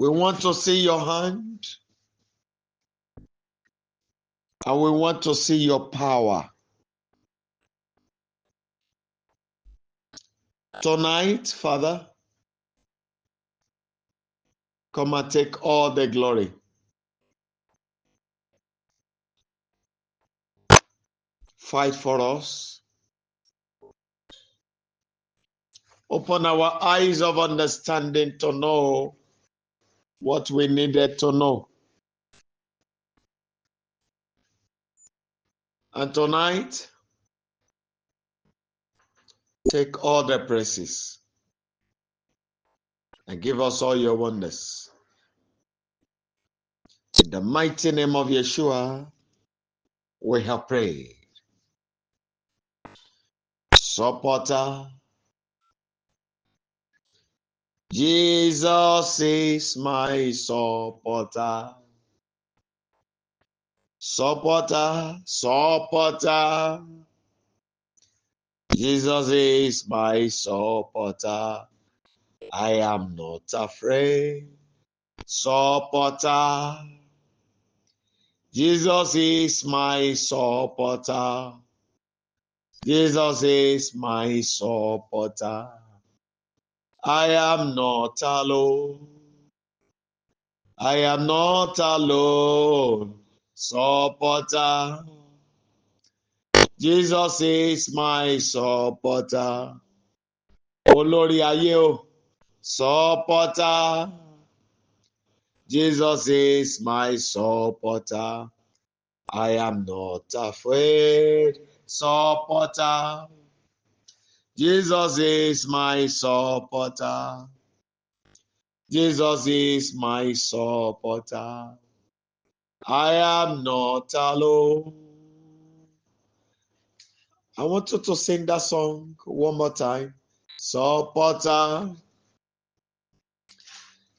We want to see your hand, and we want to see your power. Tonight, Father, come and take all the glory. Fight for us. Open our eyes of understanding to know what we needed to know. And tonight, take all the praises and give us all your wonders. In the mighty name of Yeshua, we have prayed. Supporter, Jesus is my supporter. Supporter, supporter, Jesus is my supporter. I am not afraid. Supporter, Jesus is my supporter. Jesus is my supporter. I am not alone. I am not alone. Supporter, Jesus is my supporter. Olórí ayé o, supporter. Jesus is my supporter. I am not afraid. Supporter. Jesus is my supporter. Jesus is my supporter. I am not alone. I want you to sing that song one more time. Supporter.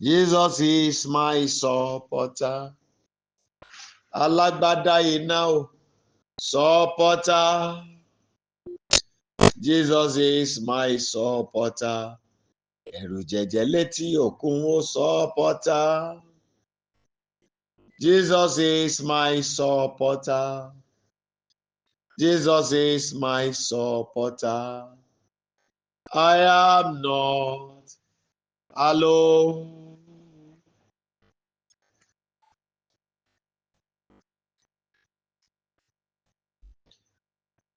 Jesus is my supporter. Alágbádá iná o. Supporter. Jesus is my supporter. Ẹ̀rù jẹ̀jẹ̀ létí òkun ó supporter. Jesus is my supporter. Jesus is my supporter. I am not alone.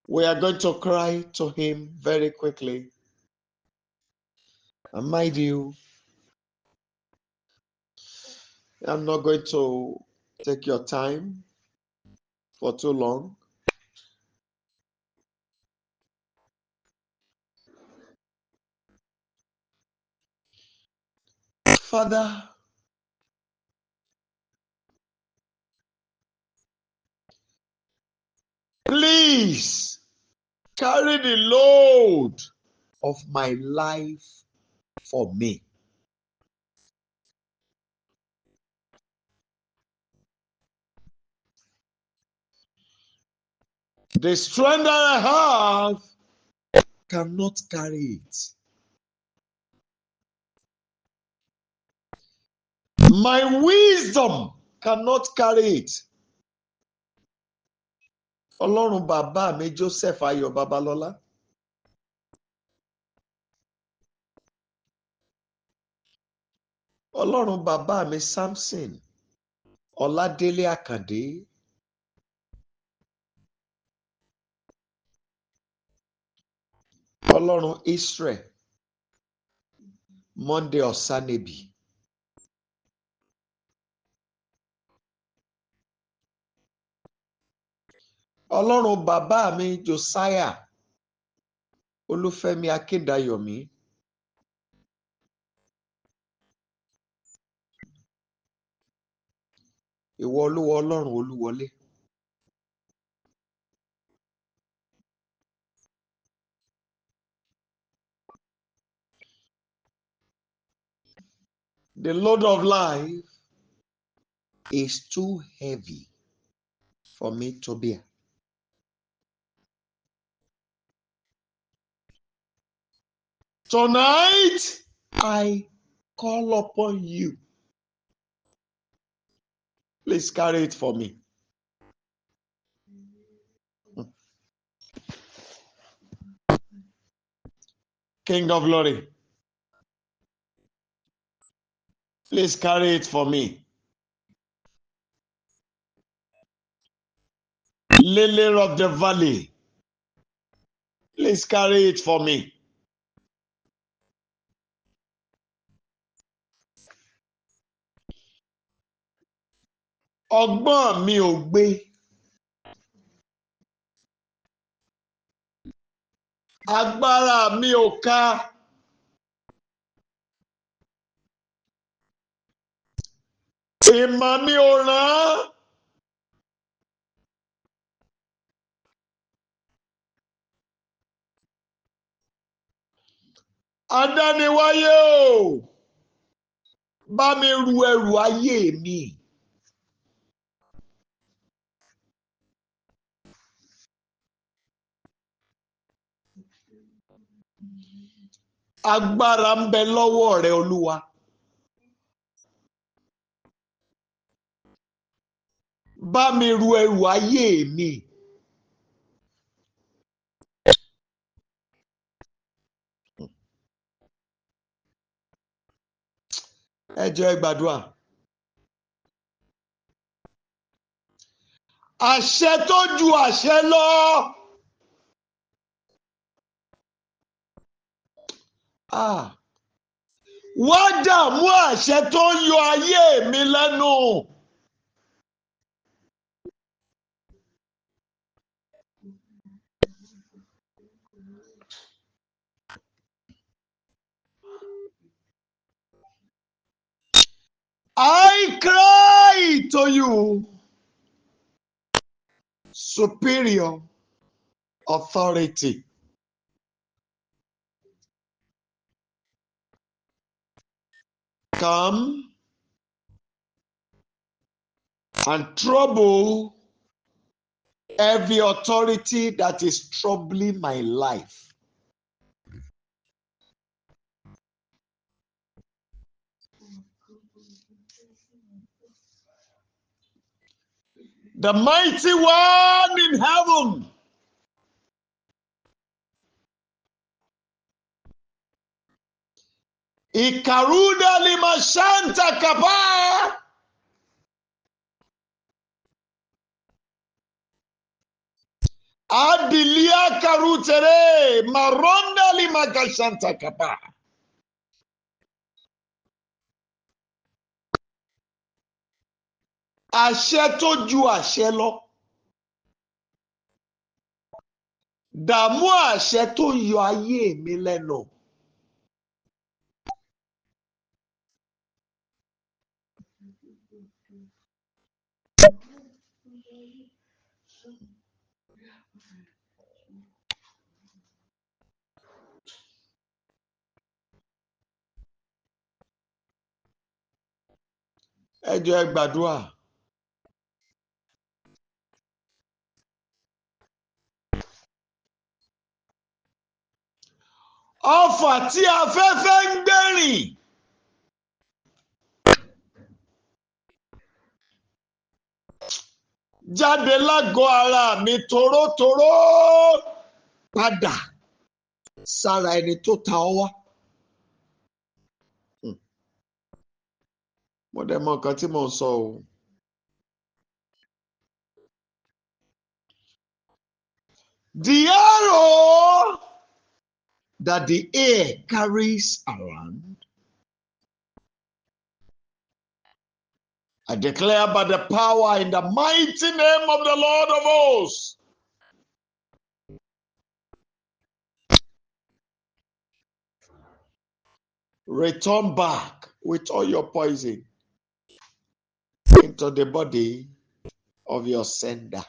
We are going to cry to him very quickly. And mind you, I'm not going to take your time for too long. Father, please carry the load of my life for me. The strength that I have cannot carry it. My wisdom cannot carry it. Ọlọ́run bàbá mi Joseph Ayọ̀ Babalọ́lá. Ọlọ́run bàbá mi Samson Ọládélé Àkàndé. Ọlọ́run Israel Monday Ọ̀sánẹ́bì. Ọlọ́run bàbá mi Josiah Olúfẹ́mi Akíndayọ̀mí. Ìwọ Olúwa Ọlọ́run Olúwọlé. The load of life is too heavy for me to bear. Tonight, I call upon you Please carry it for me. King of glory, please carry it for me. Lily of the valley, please carry it for me. Ọgbọ́n mi ò gbé. Agbára mi ò ká. Ìmọ̀ mi ò ràn. Adániwáyé o, bá mi ru ẹrù ayé mi. Agbára ń bẹ lọ́wọ́ rẹ Olúwa. Bá mi ru ẹrù ayé mi. Ẹ jọ̀ọ́ ẹ gbàdúrà. Àṣẹ tó ju àṣẹ lọ. Wá dààmú àṣẹ tó ń yọ ayé mi lẹ́nu. I cry to you, superior authority. Come and trouble every authority that is troubling my life. The mighty one in heaven, Ikaruda lima shanta kapa. Adilia karutere maronda lima kashanta kapa. Àṣẹ tó ju àṣẹ lọ. Dààmú àṣẹ tó yọ ayé mi lẹ́nu. Ẹ jọ̀ọ́ ẹ gbàdúrà. Ọfà tí afẹ́fẹ́ ń gbẹ̀rìn. Jáde lágọ̀ọ́ ara mi torótoró. Padà sára ẹni tó ta ọ́ wá. Mo dẹ̀ mọ nǹkan tí mò ń sọ o. The arrow that the air carries around, I declare by the power in the mighty name of the Lord of hosts, return back with all your poison into the body of your sender.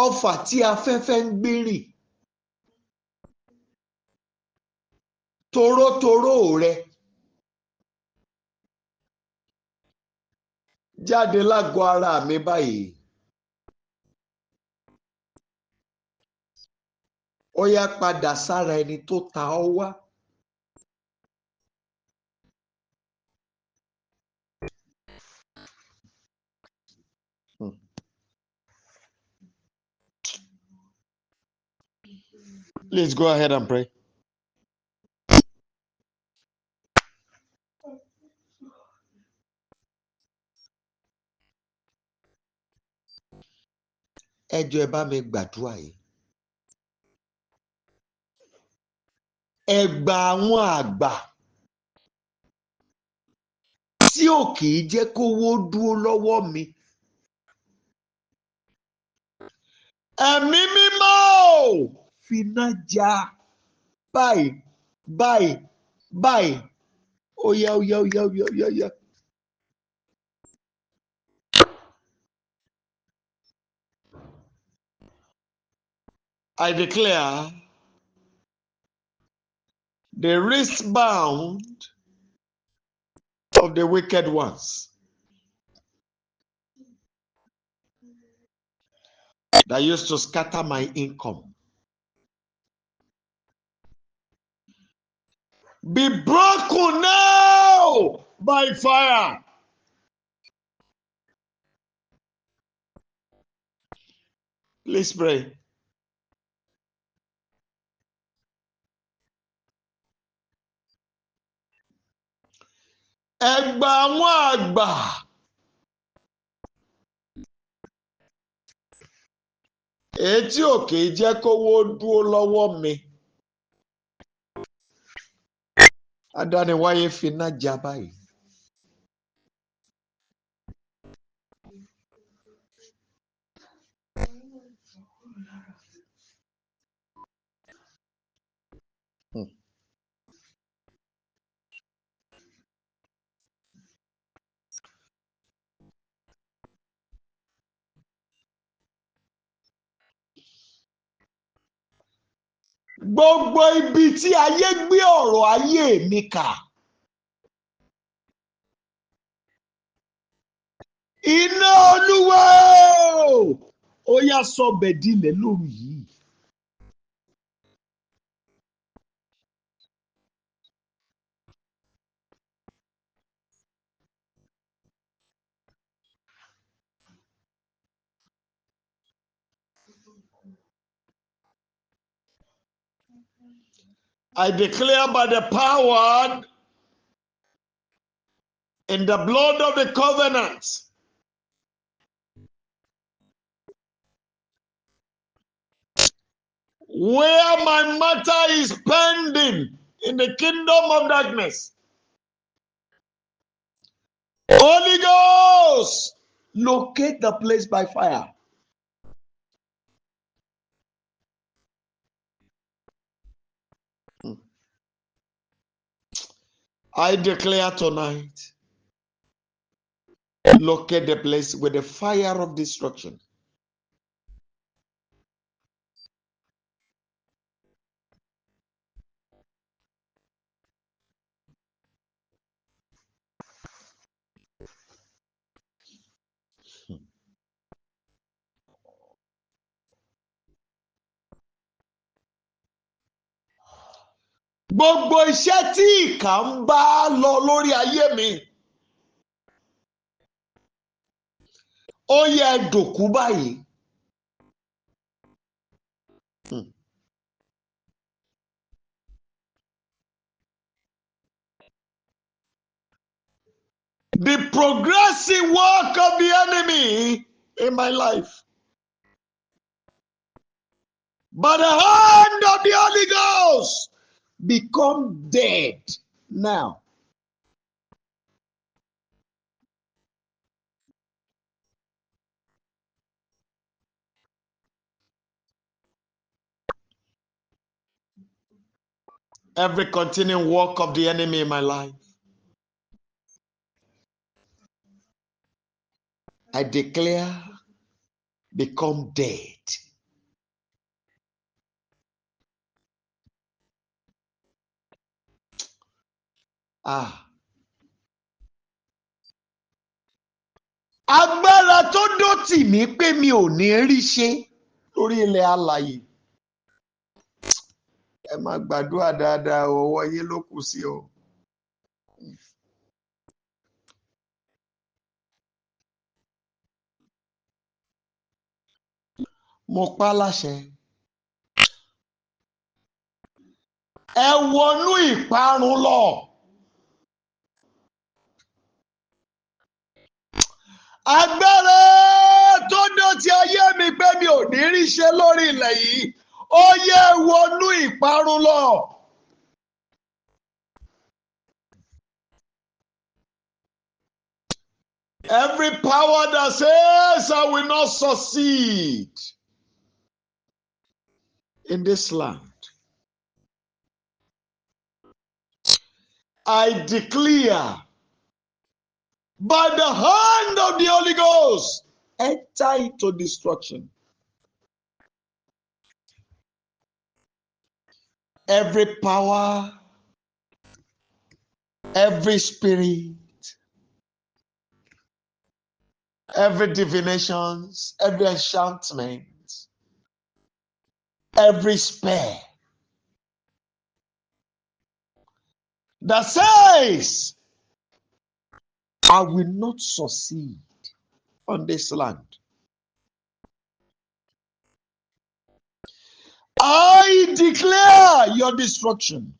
Ọfà tí afẹ́fẹ́ ń gbèrìn. Torótoró rẹ. Jáde lágọ̀ọ́ ara mi báyìí. Ó yá padà sára ẹni tó ta ọ́ wá. Please go ahead and pray. Ẹ jọ̀ọ́ ẹ bá mi gbàdúrà yìí. Ẹ gba àwọn àgbà tí ò kì í jẹ́ kówó dúró lọ́wọ́ mi. Ẹ̀mí mímọ́ finá já báyìí báyìí báyìí. Ó yá ó yá ó yá ó yá ó yá ó yá. I declare the wristband of the wicked ones that used to scatter my income be broken now by fire. Please pray. Ẹ gba àwọn àgbà èyí tí ò kì í jẹ́ kówó dúró lọ́wọ́ mi. Adániwáyé finá já báyìí. Gbogbo ibi tí ayé gbé ọ̀rọ̀ ayé mi kà. Iná Olúwa ó yá sọbẹ̀ dilẹ̀ lóru yìí. I declare by the power in the blood of the covenant, where my matter is pending in the kingdom of darkness. Holy Ghost, locate the place by fire. I declare tonight, locate the place with the fire of destruction. Gbogbo iṣẹ́ tí ìkà ń bá lọ lórí ayé mi, ó yẹ dòkú báyìí. The progressive work of the enemy in my life, by the hand of the Holy Ghost, become dead now. Every continuing work of the enemy in my life, I declare, become dead. Agbára tó dọ̀tí mi pé mi ò ní rí ṣe lórí ilẹ̀ alààyè. Ẹ máa gbàdúrà dáadáa, ọwọ́ yín ló kù sí o. Mo pa láṣẹ ẹ wọnú ìparun lọ. Agbára tó dó ti ayé mi pé mi ò ní rí ṣe lórí ilẹ̀ yìí, ó yẹ wọnú ìparun lọ. Every power that says I will not succeed in this land, I declare by the hand of the Holy Ghost, enter into destruction. Every power, every spirit, every divinations, every enchantment, every spell that says I will not succeed on this land, I declare your destruction.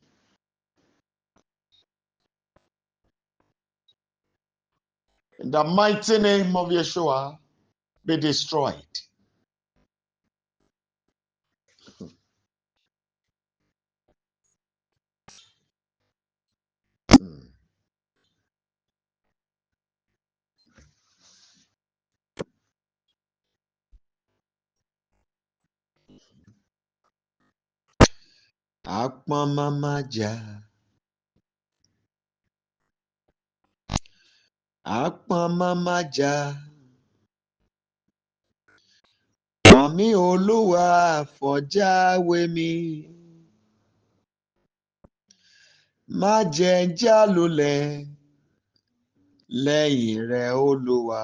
In the mighty name of Yeshua, be destroyed. Akpon mama ja, akpon mama ja, mami Olúwa fọjáwé mi, má jẹ́ n jálulẹ̀ lẹ́yìn rẹ̀ Olúwa.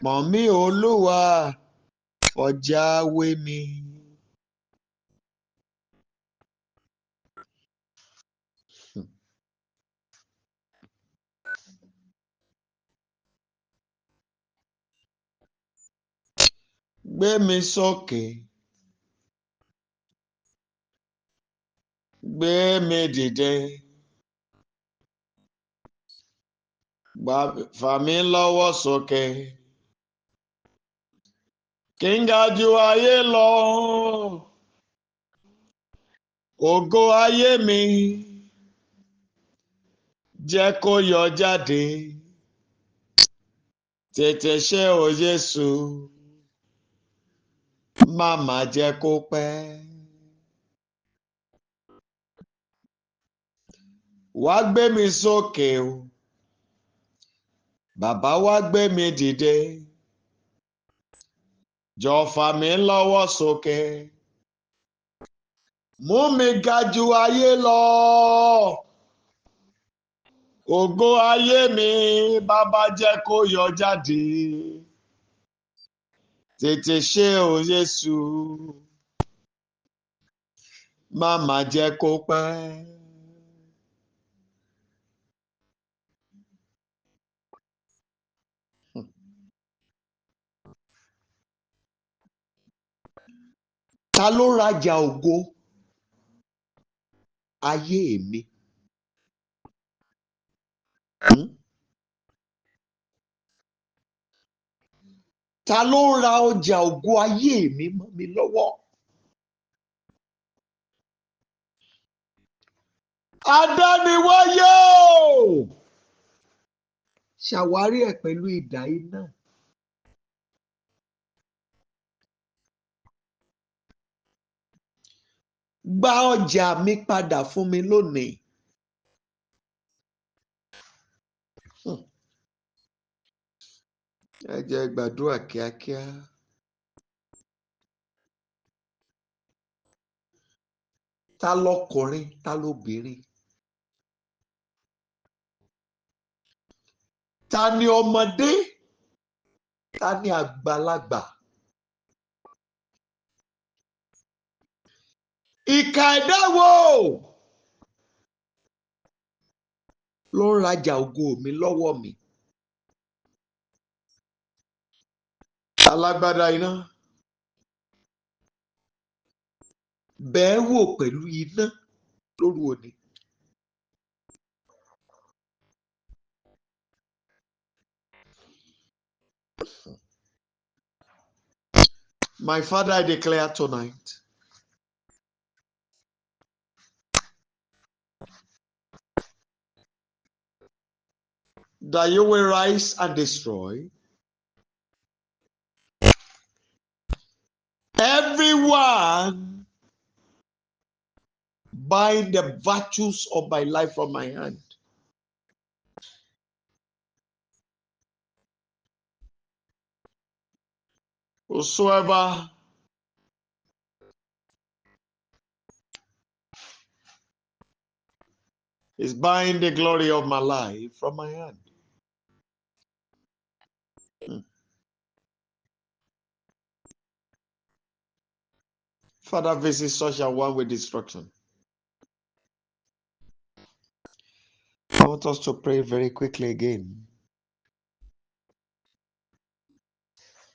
Mami Olúwa fọjáwé mi. Gbé mi sókè, gbé mi dìde, fà mí lọ́wọ́ sókè, kí n ga ju ayé lọ, ògo ayé mi jẹ́ kó yọ jáde, tètè ṣe o Jésù, má mà jẹ́ kó pẹ́. Wá gbé mi sókè o, bàbá wá gbé mi dìde, jọ fà mí lọ́wọ́ sókè, mú mi ga ju ayé lọ, ògo ayé mi bàbá jẹ́ kó yọ jáde, tètè ṣe o Jésù, má mà jẹ́ kó pẹ́. Ta ló rajà ògo ayé mi? Ta ló ra ọjà ògo ayé mi mọ́ mi lọ́wọ́? Adániwáyé o! Ṣàwárí ẹ̀ pẹ̀lú idà iná. Gba ọjà mi padà fún mi lónìí. Ẹ jẹ́ gbàdúrà kíákíá. Ta lọkùnrin, ta lóbìnrin? Ta ni ọmọdé? Ta ni àgbàlagbà? Ìkà ẹ̀dá wo ló ń rajà ògo mi lọ́wọ́ mi? Alágbádá iná, bẹ́ẹ̀ wò pẹ̀lú iná lóru òní. My Father, I declare tonight that you will rise and destroy everyone buying the virtues of my life from my hand. Whosoever is buying the glory of my life from my hand. Father, visit such a one with destruction. I want us to pray very quickly again.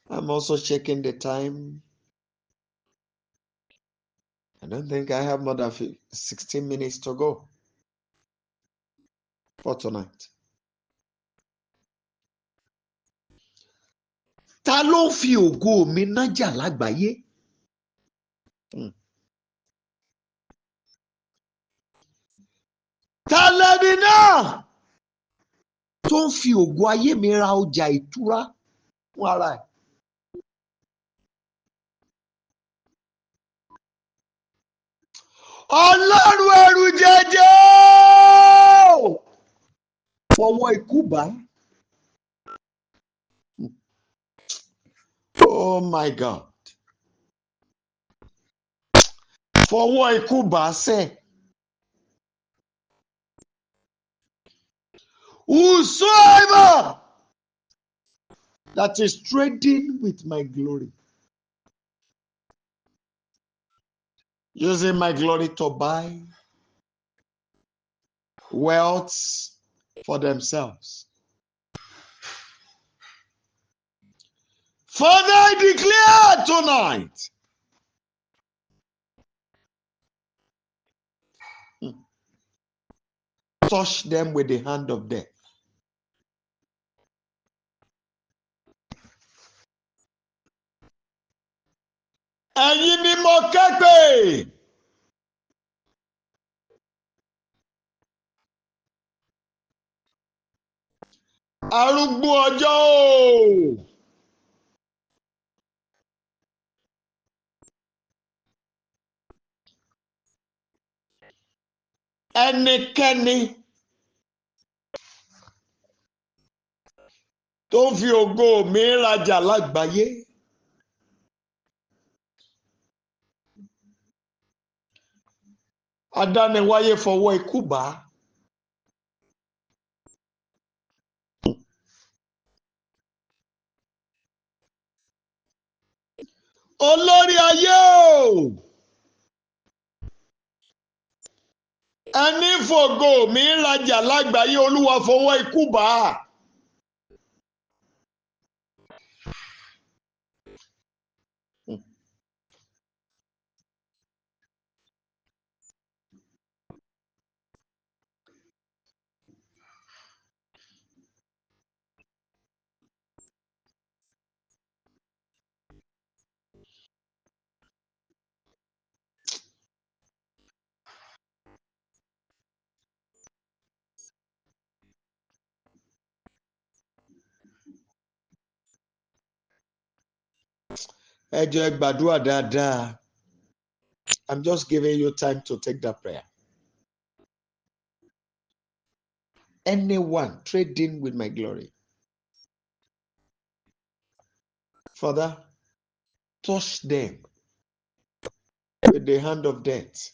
I'm also checking the time. I don't think I have more than 16 minutes to go for tonight. Ta ló fi ògo mi nájà lágbàáyé? Ta lẹni náà tó ń fi ògo ayé mi ra ọjà ìtura fún ara ẹ̀? Ọlọ́run ẹrù jẹjẹ fọwọ́ ikú bá. Oh my God. Fọwọ́ ikú bá sẹ́. Whosoever that is trading with my glory, using my glory to buy wealth for themselves. Father, I declare tonight, touch them with the hand of death. Ẹ̀yin ni mo ké pè. Arúgbó ọjọ́ o. Ẹnikẹ́ni tó ń fi ògo mi rajà lágbàáyé. Adániwáyé fọwọ́ ikú bá. Olórí ayé o. Ẹni fògo mi rajà lágbàáyé, Olúwa fọwọ́ ikú bá. Ẹ jọ̀ọ́ ẹ gbàdúrà dáadáa. I'm just giving you time to take that prayer. Anyone trading with my glory, Father, touch them with the hand of death.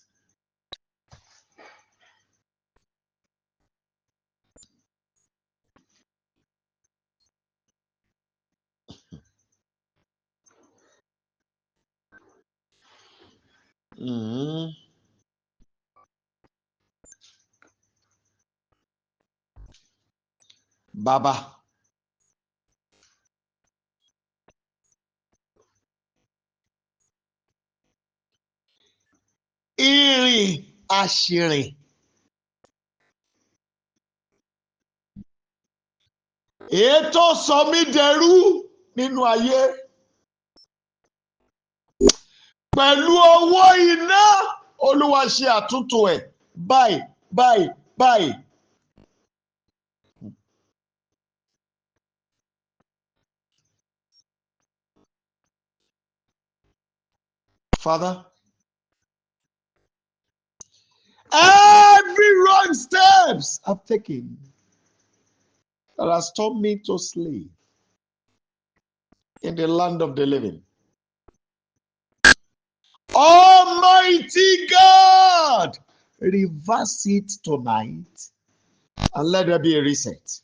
Baba, ìrìn àṣìrìn. Ètò sọ mí dẹrú nínú ayé. Pẹ̀lú owó iná, Olúwa ṣe àtúntò ẹ̀ báyìí, báyìí, báyìí. Father, every wrong steps I've taken that has turned me to slave in the land of the living. Almighty God, reverse it tonight and let there be a reset.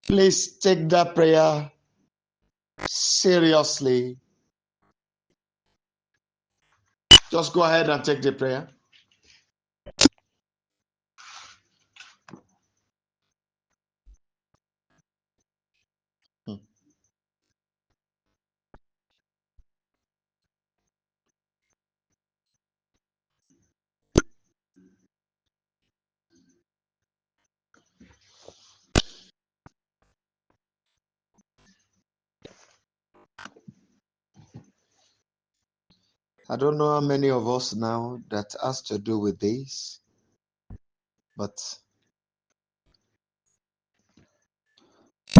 Please take that prayer seriously. Just go ahead and take the prayer. I don't know how many of us now that has to do with this, but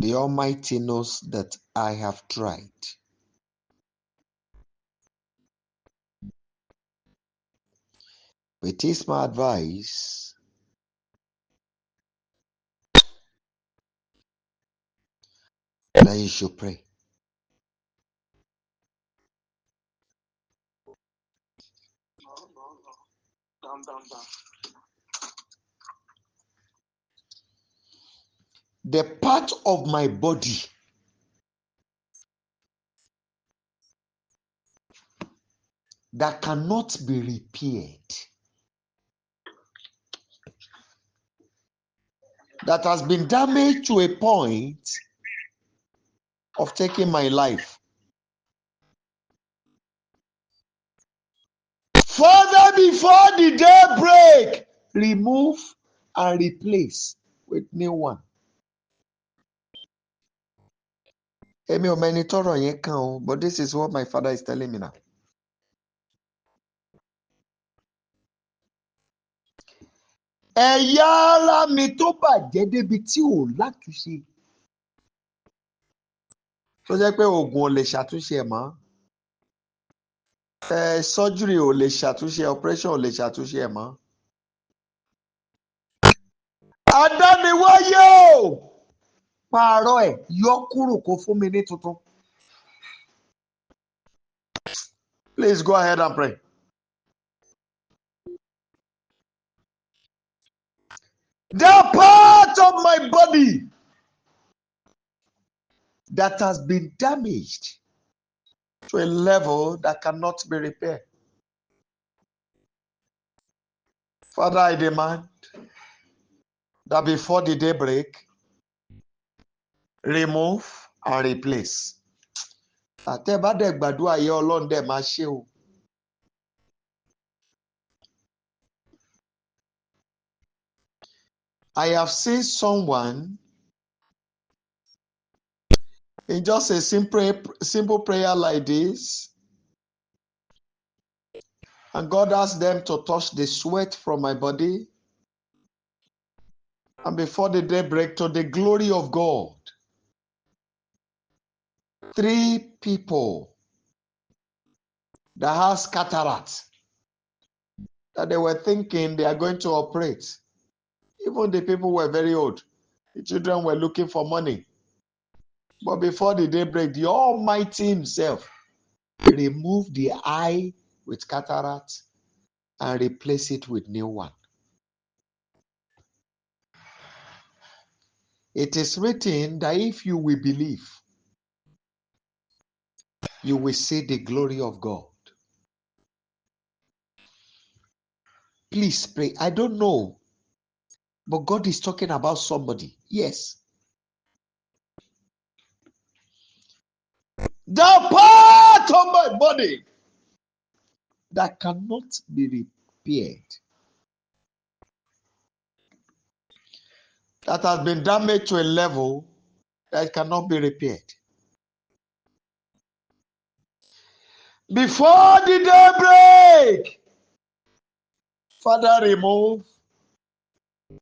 the Almighty knows that I have tried. It is my advice that you should pray. The part of my body that cannot be repaired, that has been damaged to a point of taking my life. Father, before the day break, remove and replace with new one. Èmi ò mẹ́ni tọ́rọ̀ yẹn kàn o, but this is what my father is telling me now. Ẹ̀yà ara mi tó bàjẹ́ débi tí ò látúnṣe. Tó jẹ́ pé oògùn ò lè ṣàtúnṣe ẹ̀ mọ́. Surgery ò lè ṣàtúnṣe, operation ò lè ṣàtúnṣe ẹ̀ mọ́. Adániwáyé o! Pààrọ̀ ẹ̀, yọ kúrò kó fún mi ní tuntun. Please go ahead and pray. That part of my body that has been damaged to a level that cannot be repaired. Father, I demand that before the day break, remove and replace. Àtẹ̀bádẹ́ gbàdúrà yẹ Ọlọ́run dẹ̀ máa ṣe o. I have seen someone in just a simple prayer like this, and God asked them to touch the sweat from my body, and before the day break, to the glory of God, 3 people that has cataract, that they were thinking they are going to operate. Even the people were very old. The children were looking for money. But before the day break, the Almighty Himself removed the eye with cataract and replaced it with new one. It is written that if you will believe, you will see the glory of God. Please pray. I don't know, but God is talking about somebody. Yes. The part of my body that cannot be repaired, that has been damaged to a level that cannot be repaired. Before the daybreak, Father, remove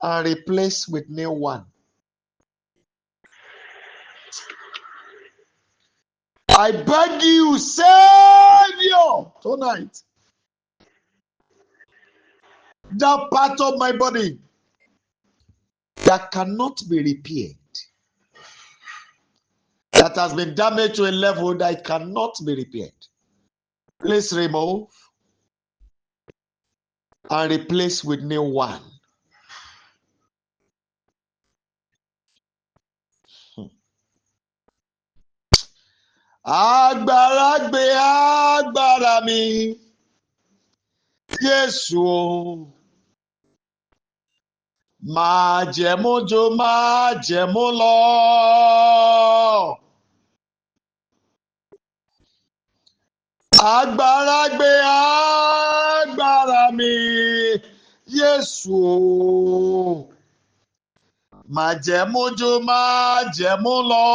and replace with new one. I beg you, Savior, tonight, that part of my body that cannot be repaired, that has been damaged to a level that it cannot be repaired, please remove and replace with new one. Agbára gbé agbára mi, Jésù o. Májẹ̀mú jò májẹ̀mú lọ. Agbára gbé agbára mi, Jésù o. Májẹ̀mú jò májẹ̀mú lọ.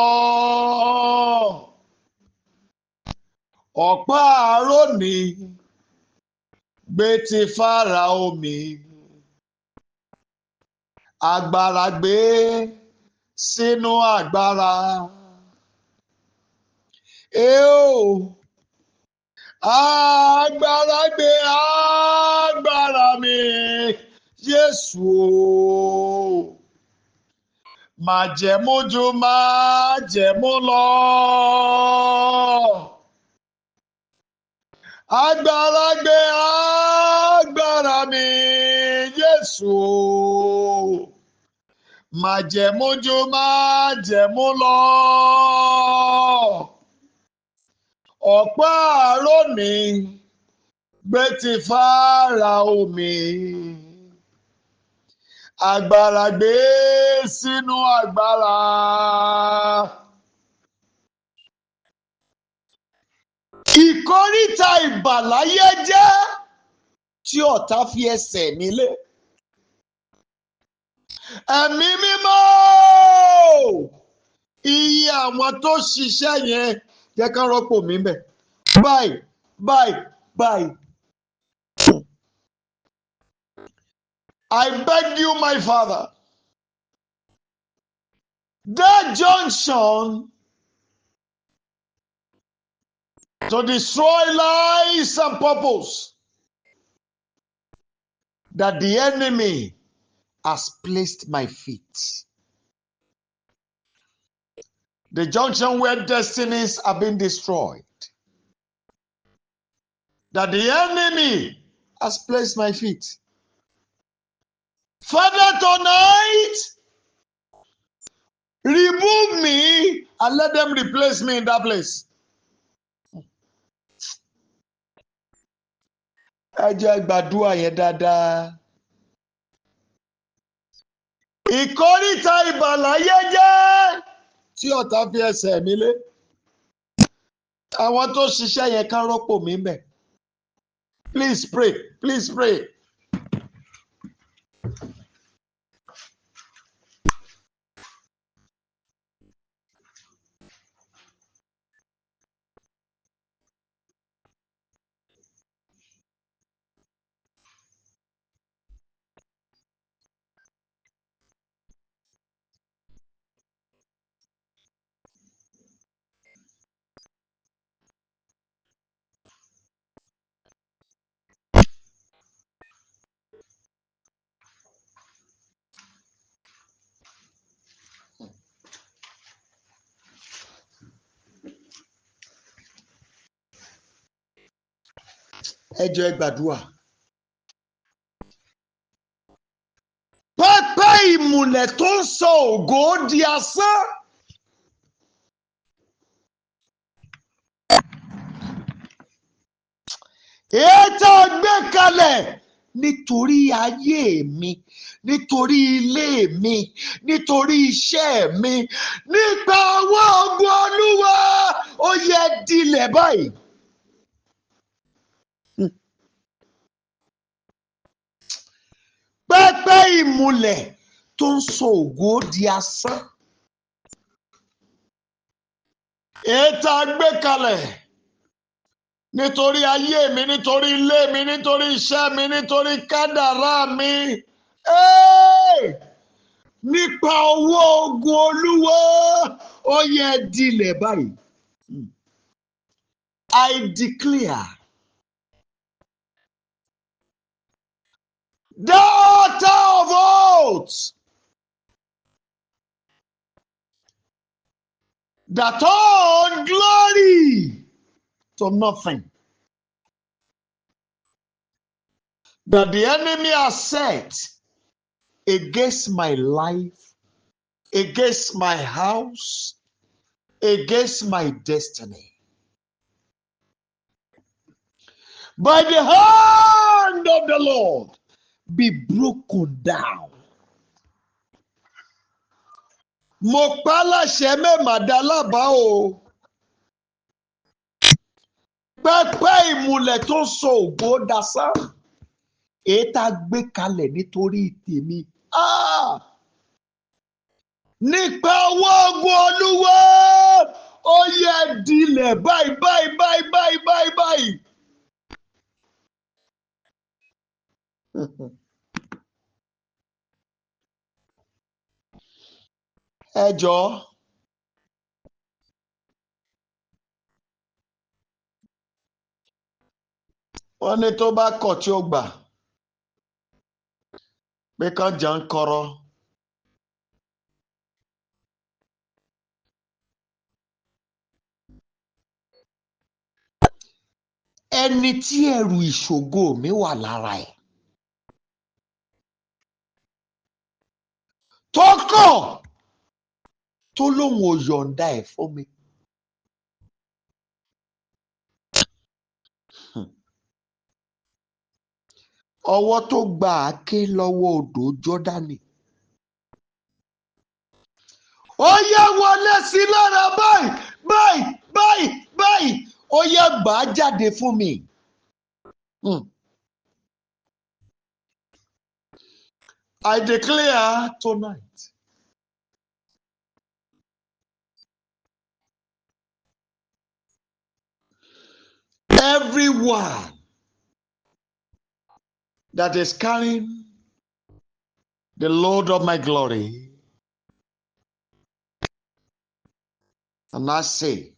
Ọ̀pá àrónì gbé ti Fáráò mi. Agbára gbé sínú agbára. Agbára gbé agbára mi, Jésù o. Májẹ̀mú jù májẹ̀mú lọ. Agbára gbé agbára mi, Jésù o. Májẹ̀mú jù májẹ̀mú lọ. Ọ̀pá àrónì gbé ti Fáráò mi. Agbára gbé sínú agbára. Ìkóríta ìbàláyé jẹ́ tí ọ̀tá fi ẹsẹ̀ mi lé. Ẹ̀mí mímọ́, iye àwọn tó ṣiṣẹ́ yẹn jẹ́ ká rọ́pò mi bẹ̀. Bye. I beg you, my Father, that junction to destroy lives and purpose that the enemy has placed my feet. The junction where destinies are being destroyed, that the enemy has placed my feet. Father, tonight, remove me and let them replace me in that place. Ẹ jẹ́ gbàdúrà yẹn dáadáa. Ìkóríta ìbàláyé jẹ́ tí ọ̀tá fi ẹsẹ̀ mi lé. Àwọn tó ṣiṣẹ́ yẹn ká rọ́pò mi bẹ̀. Please pray. Ẹ jẹ́ gbàdúrà. Pẹ́pẹ́ ìmùlẹ̀ tó ń sọ ògo di asán. Ètò gbé kalẹ̀ nítorí ayé mi, nítorí ilé mi, nítorí iṣẹ́ mi, nípa ọwọ́ ògo Olúwa, ó yẹ dilẹ̀ báyìí. Pẹ́pẹ́ ìmùlẹ̀ tó ń sọ ògo di asán. Ètò àgbékalẹ̀ nítorí ayé mi, nítorí ilé mi, nítorí iṣẹ́ mi, nítorí kádàrá mi. Nípa ọwọ́ ogun Olúwa ó yẹ dilẹ̀ báyìí. I declare, daughter of oaths, that all glory to nothing that the enemy has set against my life, against my house, against my destiny, by the hand of the Lord, be broken down. Mo pa láṣẹ mẹ́màdá lábàá o. Pẹ́pẹ́ ìmùlẹ̀ tó ń sọ ògo dasán. Èyí tá a gbé kalẹ̀ nítorí tèmi. Nípa ọwọ́ ogun Olúwa ó yẹ dilẹ̀ báyìí báyìí báyìí báyìí báyìí báyìí. Ẹ jọ̀ọ́. Wọ́n ní tó bá kọ̀ tí ó gbà pé kán jẹ́ ń kọ́rọ́. Ẹni tí ẹrù ìṣògo mi wà lára ẹ̀ tó kọ̀ tó lóun ò yọ̀ǹda ẹ̀ fún mi. Ọwọ́ tó gba àáké lọ́wọ́ odò Jọ́dánì. Ó yẹ wọlé sí lára báyìí báyìí báyìí báyìí. Ó yẹ gbà á jáde fún mi. I declare tonight, everyone that is carrying the load of my glory, and I say,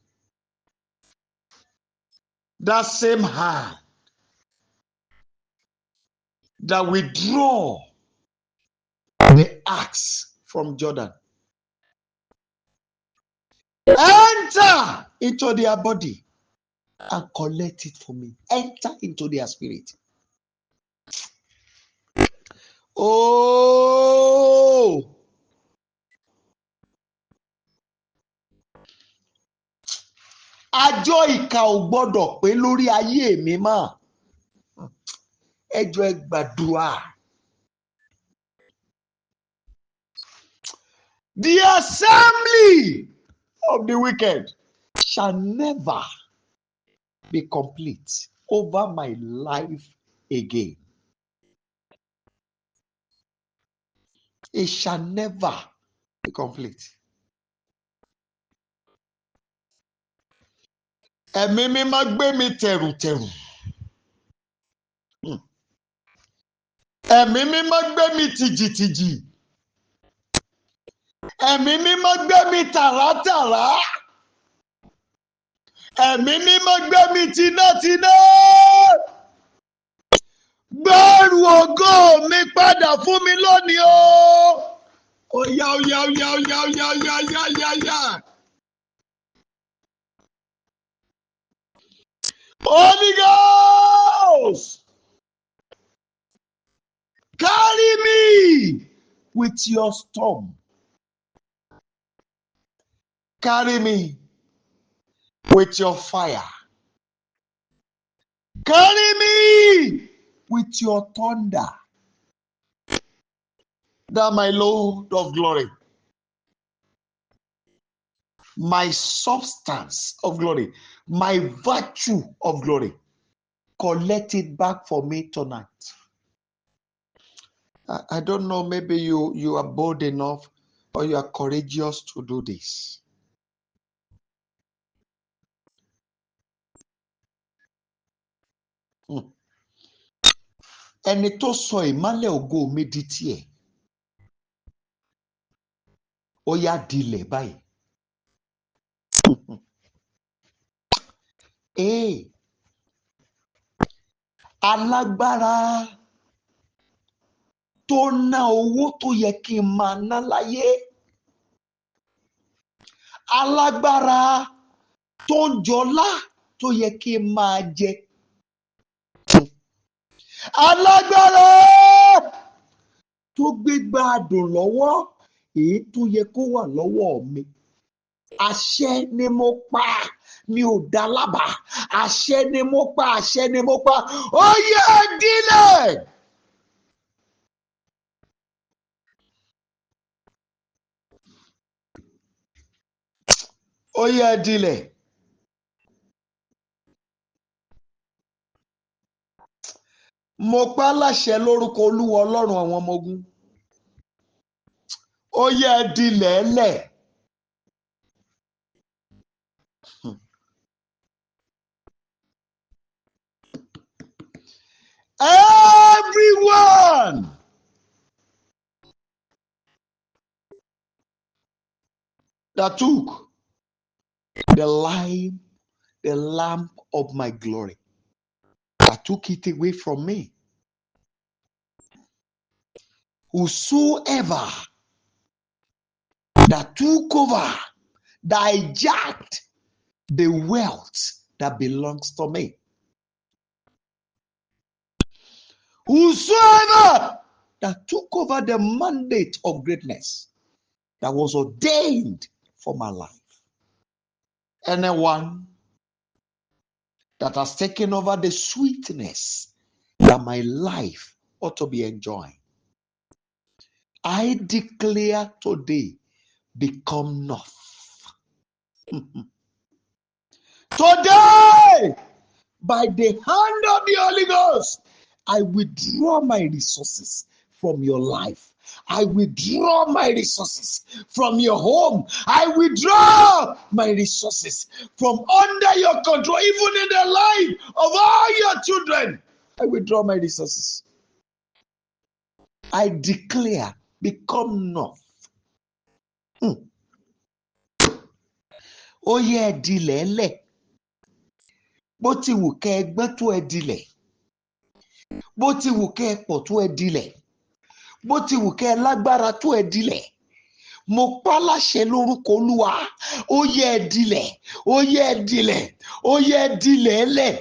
that same hand that withdraw the axe from Jordan, enter into their body and collect it for me. Enter into their spirit. Oh, àjọ ìkà ò gbọ́dọ̀ pé lórí ayé mi mọ́. Ẹ jọ̀ọ́ ẹ gbàdúrà. The assembly of the wicked shall never be complete over my life again. It shall never be complete. Ẹ̀mí mímọ́ gbé mi tẹ̀rùtẹ̀rù. Ẹ̀mí mímọ́ gbé mi tìjìtìjì. Ẹ̀mí mímọ́ gbé mi tàràtàrà. Ẹ̀mí mímọ́ gbé mi tinátiná. Gbẹ́rù ògo mi padà fún mi lónìí o. Oya oya oya oya oya oya oya oya oya. Holy Ghost, carry me with your storm. Carry me with your fire. Carry me with your thunder. That my Lord of glory. my substance of glory, my virtue of glory. Collect it back for me tonight. I don't know, maybe you are bold enough or you are courageous to do this. Ẹni tó sọ ìmọ́lẹ̀ ògo mi di tiẹ̀, ó yá dilẹ̀ báyìí. Alágbára tó ná owó tó yẹ kí n máa ná láyé. Alágbára tó ń jọlá tó yẹ kí n máa jẹ. Alágbára tó gbégbá àdùn lọ́wọ́ èyí tó yẹ kó wà lọ́wọ́ mi. Àṣẹ ni mo pa, mi ò dá lábàá. Àṣẹ ni mo pa, àṣẹ ni mo pa. Ó yẹ dílẹ̀. Ó yẹ dílẹ̀. Mo pa láṣẹ lórúkọ Olúwa Ọlọ́run àwọn ọmọ ogun. Ó yẹ dílẹ̀ lẹ̀. Everyone that took the lamp of my glory, that took it away from me, whosoever that took over, that hijacked the wealth that belongs to me, whosoever that took over the mandate of greatness that was ordained for my life, anyone that has taken over the sweetness that my life ought to be enjoying, I declare today, become enough. Today, by the hand of the Holy Ghost, I withdraw my resources from your life. I withdraw my resources from your home. I withdraw my resources from under your control, even in the life of all your children. I withdraw my resources. I declare, become enough. Ó yẹ ẹ dilẹ̀ lẹ̀. Bó ti wù kẹ́ ẹ gbọ́n tó ẹ dilẹ̀. Bó ti wù kẹ́ ẹ pọ̀ tó ẹ dilẹ̀. Bó ti wù kẹ́ ẹ lágbára tó ẹ dilẹ̀. Mo pa láṣẹ lórúkọ Olúwa. Ó yẹ ẹ dilẹ̀. Ó yẹ ẹ dilẹ̀. Ó yẹ ẹ dilẹ̀ lẹ̀.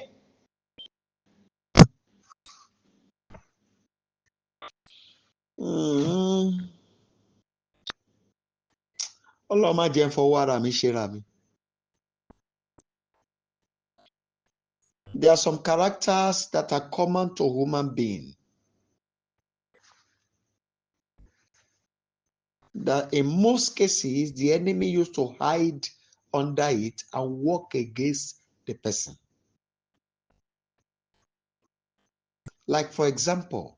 Ọlọ́run má jẹ́ n fọwọ́ ara mi ṣe ra mi. There are some characters that are common to human being that in most cases the enemy used to hide under it and work against the person. Like, for example,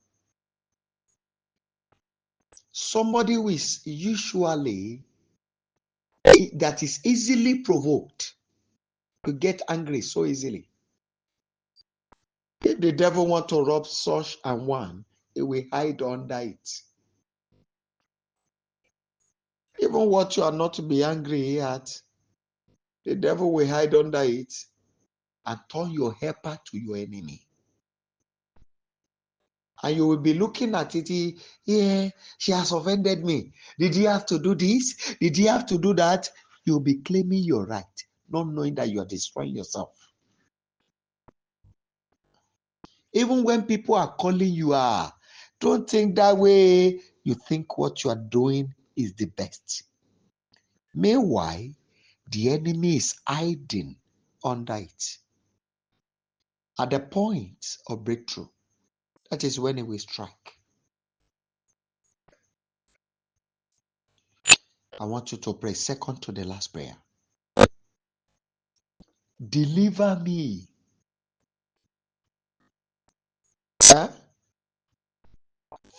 somebody who is usually that is easily provoked to get angry so easily. If the devil want to rob such and one, he will hide under it. Even what you are not to be angry at, the devil will hide under it and turn your helper to your enemy. And you will be looking at it, yeah, she has offended me. Did he have to do this? Did he have to do that? You'll be claiming your right, not knowing that you are destroying yourself. Even when people are calling you out, don't think that way. You think what you are doing is the best. Meanwhile, the enemy is hiding under it. At the point of breakthrough, that is when it will strike. I want you to pray second to the last prayer. Deliver me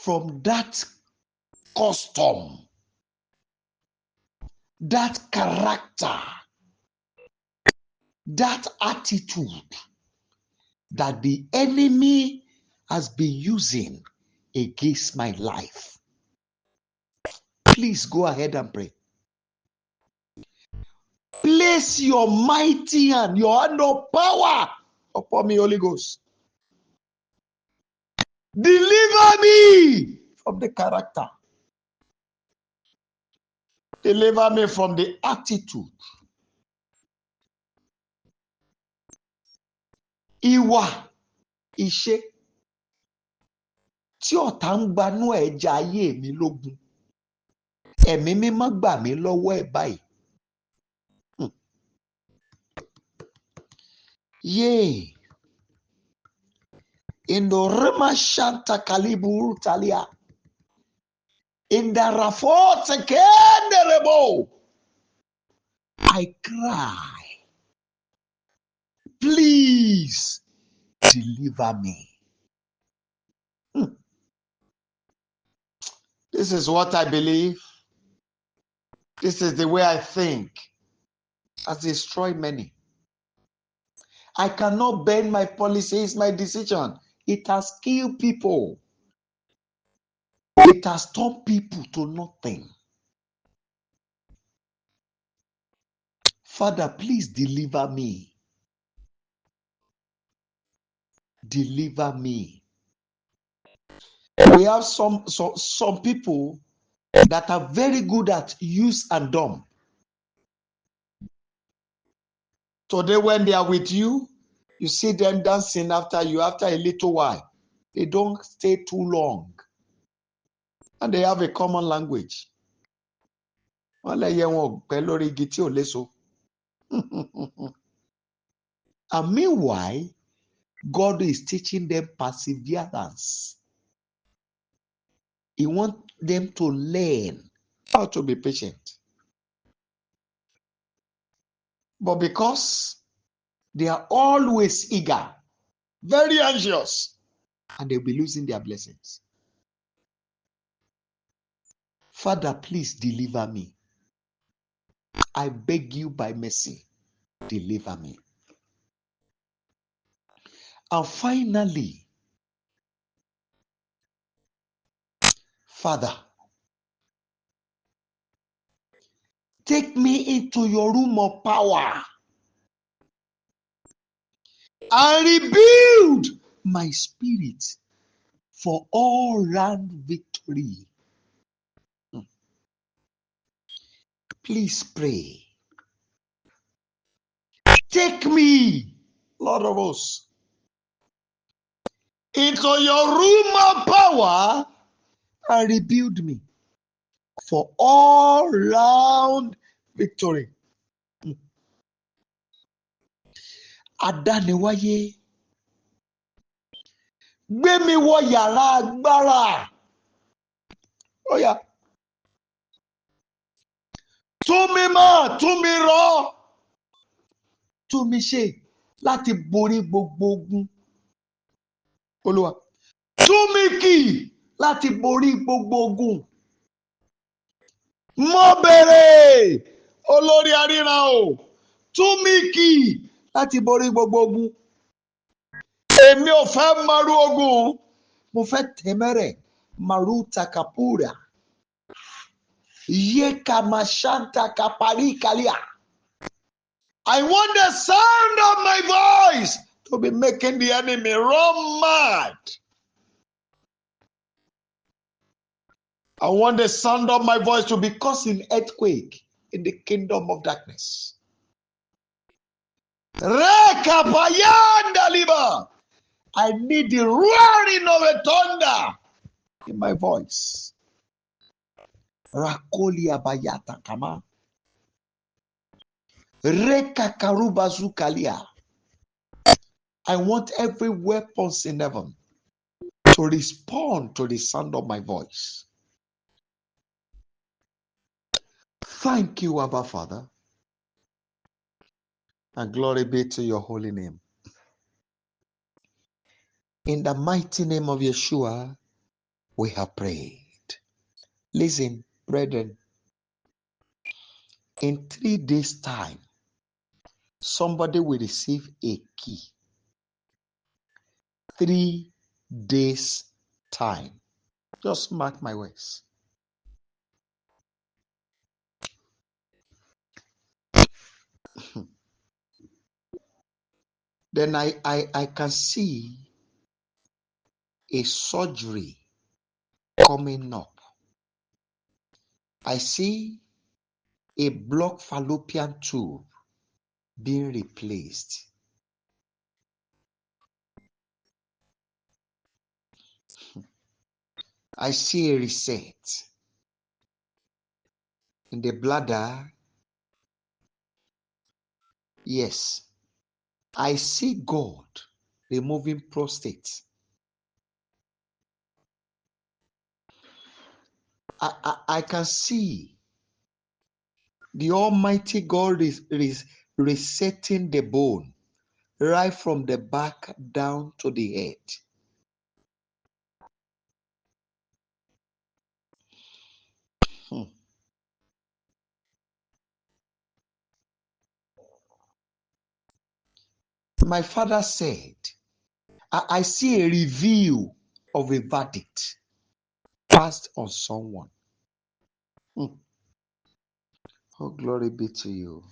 from that custom, that character, that attitude that the enemy has been using against my life. Please go ahead and pray. Place your mighty hand, your hand of power upon me, Holy Ghost. Deliver me from the character. Deliver me from the attitude. Ìwà, ìṣe tí ọ̀tá ń gbanú ẹ̀já ayé mi lógun. Ẹ̀mí mímọ́ gbà mí lọ́wọ́ ẹ̀ báyìí. Yay. In the Rema Shanta Kalibu Talia. In the Rafot Kenderebo. I cry. Please deliver me. This is what I believe. This is the way I think. Has destroyed many. I cannot bend my policy. It's my decision. It has killed people. It has turned people to nothing. Father, please deliver me. Deliver me. We have some people that are very good at use and dumb. Today, when they are with you, you see them dancing after you. After a little while, they don't stay too long, and they have a common language. And meanwhile, God is teaching them perseverance. He wants them to learn how to be patient. But because they are always eager, very anxious, and they'll be losing their blessings. Father, please deliver me. I beg you by mercy, deliver me. And finally, Father, take me into your room of power and rebuild my spirit for all-round victory. Please pray. Take me, Lord of hosts, into your room of power and rebuild me for all-round victory. Adániwáyé, gbé mi wọ yàrá agbára. Ó yá. Tún mi mọ́, tún mi rọ̀, tún mi ṣe láti borí gbogbo ogun. Olúwa. Tún mi kì láti borí gbogbo ogun. Mo bèrè, olórí aríran o, tún mi kì láti borí gbogbo ogun. Èmi ò fẹ́ marú ogun, mo fẹ́ tẹ̀mẹ́rẹ̀, marú takapura. Yeka mashanta kapari kalia. I want the sound of my voice to be making the enemy run mad. I want the sound of my voice to be causing earthquake in the kingdom of darkness. I need the roaring of a thunder in my voice. Rakolia bayata kama. Reka karuba zukalia. I want every weapon in heaven to respond to the sound of my voice. Thank you, Abba Father. And glory be to your holy name. In the mighty name of Yeshua, we have prayed. Listen, brethren, in 3 days' time, somebody will receive a key. 3 days' time. Just mark my words. Then I can see a surgery coming up. I see a blocked fallopian tube being replaced. I see a reset in the bladder. Yes, I see God removing prostate. I can see the Almighty God is resetting the bone right from the back down to the head. My father said, I see a review of a verdict passed on someone. Oh, glory be to you.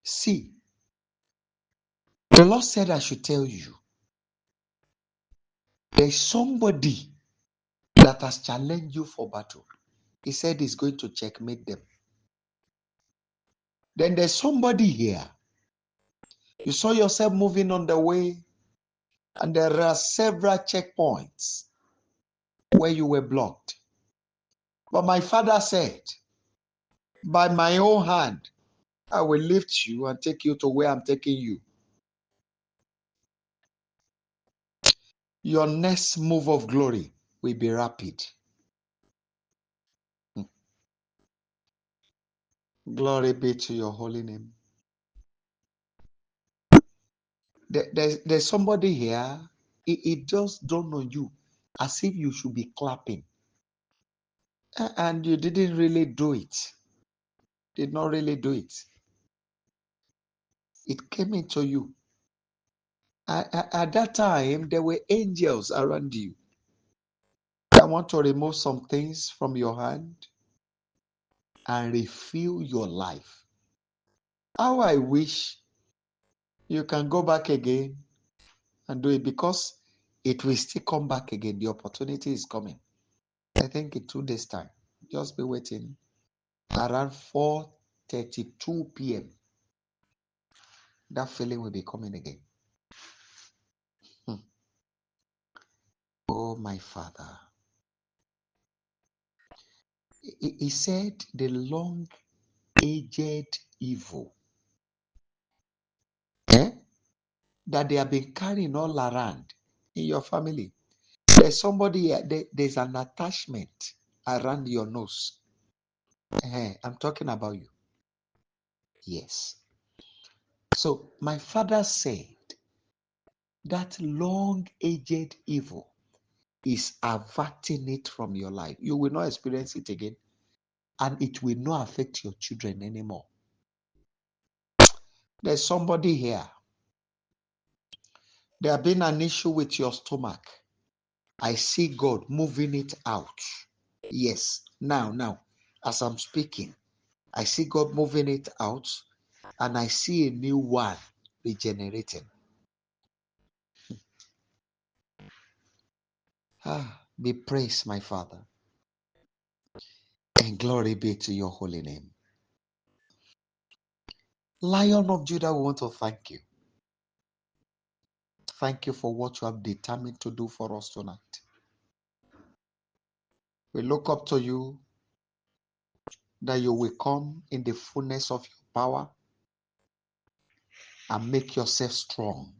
See, the Lord said I should tell you, there's somebody that has challenged you for battle. He said he's going to checkmate them. Then there's somebody here. You saw yourself moving on the way, and there are several checkpoints where you were blocked. But my father said, by my own hand, I will lift you and take you to where I'm taking you. Your next move of glory will be rapid. Glory be to your holy name. There's somebody here, it just dawned on you as if you should be clapping. And you didn't really do it. Did not really do it. It came into you. At that time, there were angels around you. I want to remove some things from your hand and refill your life. How I wish you can go back again and do it, because it will still come back again. The opportunity is coming. I think in 2 days' time. Just be waiting. Around 4:32 p.m. that feeling will be coming again. Oh, my Father. He said the long-aged evil that they have been carrying all around in your family. There's somebody, there's an attachment around your nose. I'm talking about you. Yes. So my father said that long-aged evil is averting it from your life. You will not experience it again, and it will not affect your children anymore. There's somebody here. There has been an issue with your stomach. I see God moving it out. Yes, now, as I'm speaking, I see God moving it out, and I see a new one regenerating. Be praised, my Father, and glory be to your holy name. Lion of Judah, we want to thank you. Thank you for what you have determined to do for us tonight. We look up to you, that you will come in the fullness of your power and make yourself strong.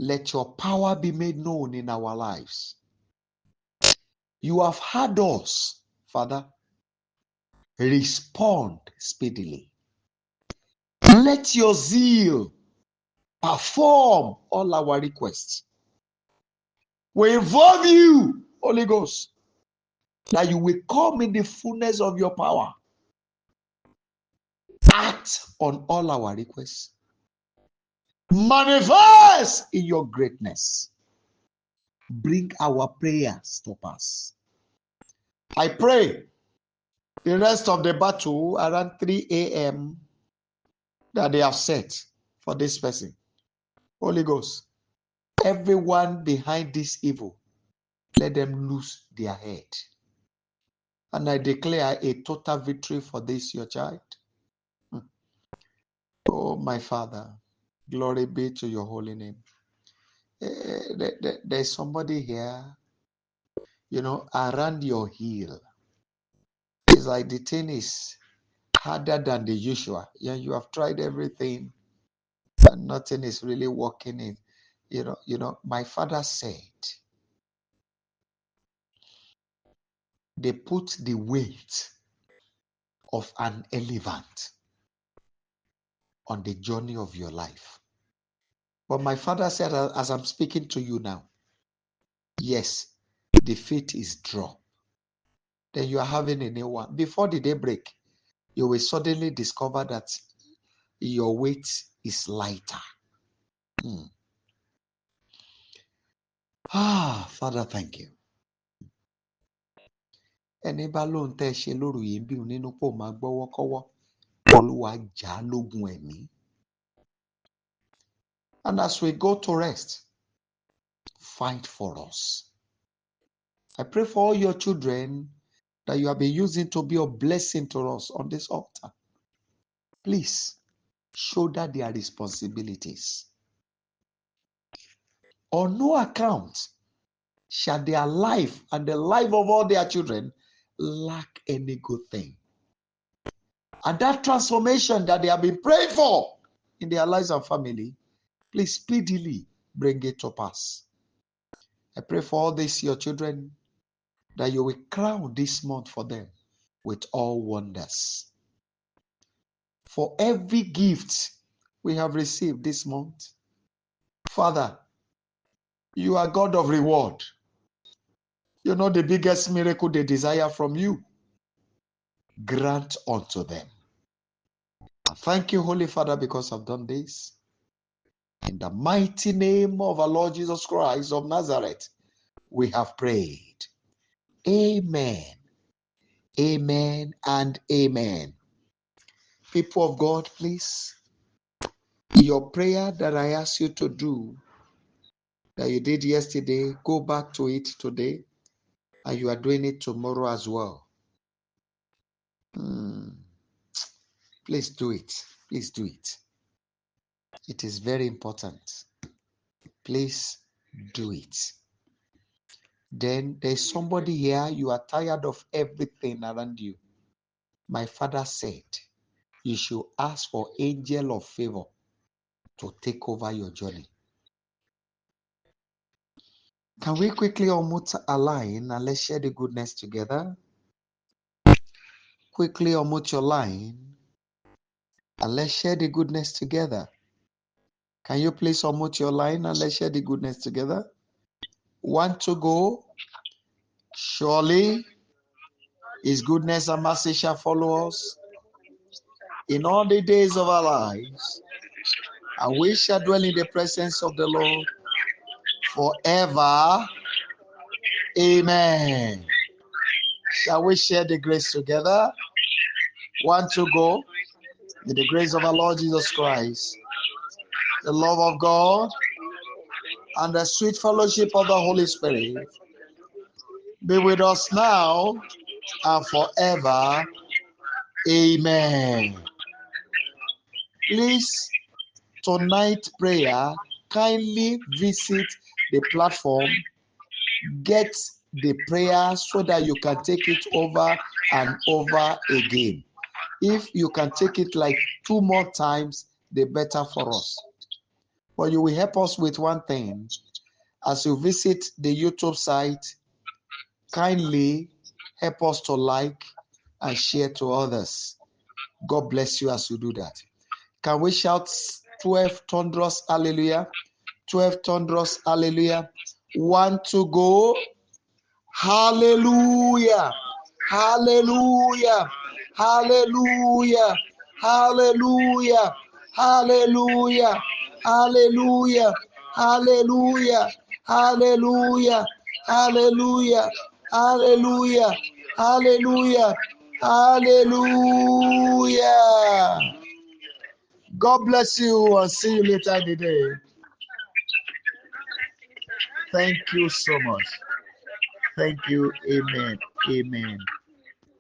Let your power be made known in our lives. You have had us Father, respond speedily. Let your zeal perform all our requests. We involve you, Holy Ghost, that you will come in the fullness of your power. Act on all our requests. Manifest in your greatness. Bring our prayers to pass. I pray the rest of the battle around 3 a.m. that they have set for this person. Holy Ghost, everyone behind this evil, let them lose their head. And I declare a total victory for this, your child. Oh, my Father, glory be to your holy name. There's somebody here, around your heel. It's like the thing is harder than the usual. Yeah, you have tried everything, and nothing is really working in. My father said they put the weight of an elephant on the journey of your life. But my father said, as I'm speaking to you now, yes, the faith is dropped. Then you are having a new one. Before the day break, you will suddenly discover that your weight is lighter. Father, thank you. Ẹni bá lóun tẹ́ ṣe lóru yìí bí nínú pò máa gbọ́wọ́ kọ́wọ́, Olúwa jà lógun ẹ̀mí. And as we go to rest, fight for us. I pray for all your children that you have been using to be a blessing to us on this altar. Please shoulder their responsibilities. On no account shall their life and the life of all their children lack any good thing. And that transformation that they have been praying for in their lives and family, please speedily bring it to pass. I pray for all these your children that you will crown this month for them with all wonders. For every gift we have received this month, Father, you are God of reward. You know the biggest miracle they desire from you. Grant unto them. Thank you, Holy Father, because I've done this. In the mighty name of our Lord Jesus Christ of Nazareth, we have prayed. Amen. Amen and amen. People of God, please, your prayer that I asked you to do, that you did yesterday, go back to it today, and you are doing it tomorrow as well. Please do it. Please do it. It is very important. Please do it. Then there's somebody here, you are tired of everything around you. My father said, you should ask for angel of favor to take over your journey. Can we quickly unmute a line and let's share the goodness together? Quickly unmute your line and let's share the goodness together. Can you please unmute your line and let's share the goodness together? 1 to go. Surely his goodness and mercy shall follow us in all the days of our lives, and we shall dwell in the presence of the Lord forever. Amen. Shall we share the grace together? 1 to go. In the grace of our Lord Jesus Christ, the love of God, and the sweet fellowship of the Holy Spirit be with us now and forever. Amen. Please, tonight prayer, kindly visit the platform, get the prayer so that you can take it over and over again. If you can take it like 2 more times, the better for us. But you will help us with one thing. As you visit the YouTube site, kindly Help us to like and share to others. God bless you as you do that. Can we shout 12 thunderous hallelujah? 12 thunderous hallelujah. 1 to go. Hallelujah. Hallelujah. Hallelujah. Hallelujah. Hallelujah. Hallelujah. Hallelujah. Hallelujah. Hallelujah. Hallelujah. Hallelujah. Hallelujah. God bless you and see you later in the day. Thank you so much. Thank you. Amen. Amen.